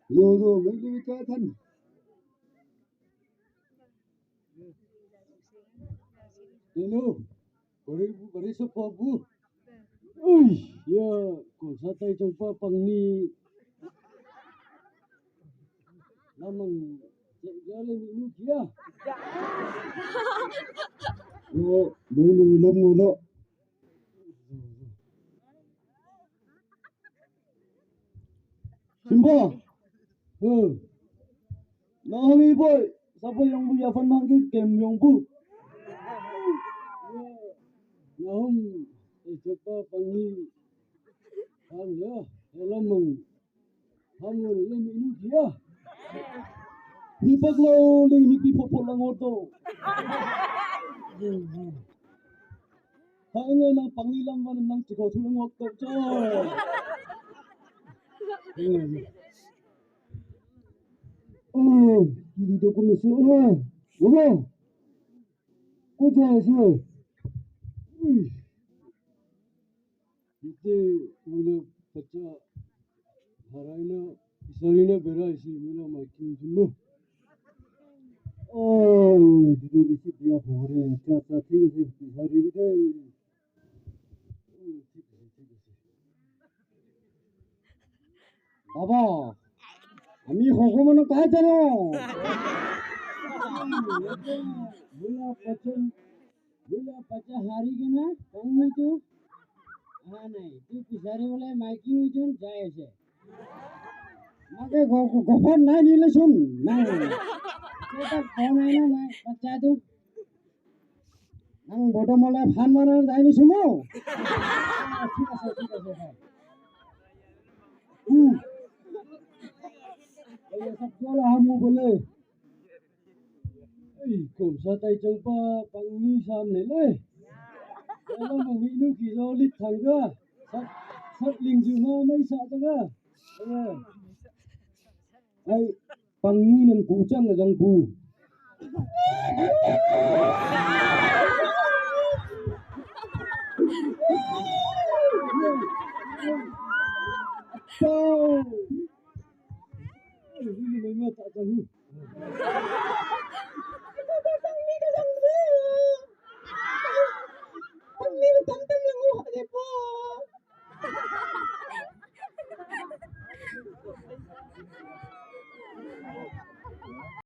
rồi mấy cái cá thân hello bari sa pabu uy ya ko sa tay trong pa pang ni lamang jale ni kia yo dulu minum mulu Simba nahangi boy siapa yang bu ya fan manggil kem yang bu Nahum coba panggil ham ya lamang ham le ni kia Hipak lo ni pipo lang oto. Hanga nang pangilang man nang tiko tulong waktu cho. Oh, dito ko miso na. Wala. Kuja siya. Ite mula pacha harayna isarina bera isi mula makin dulu. Oh, dito isi dia bore. Kata ठीक है hari ini. বাবা আমি ভগবান কাছে জানো बोला पचा हारी के ना कौन तू हाँ नहीं तू पिसारी वाले माइकी हुई जो जाए से मगे गोफर नहीं नीले सुन नहीं तो तक कौन है ना मैं पचा तू नंग बोटो मोला फान मारना जाए नहीं सुनो ठीक है ये सब चलो हम बोले cùng sa tay trong pa pang ni sam này lấy nó mà nghĩ nu kỳ do lịch thằng cơ sắp sắp linh dù mà mấy sợ cho cơ ai pang ni nang cụ chăng là răng cụ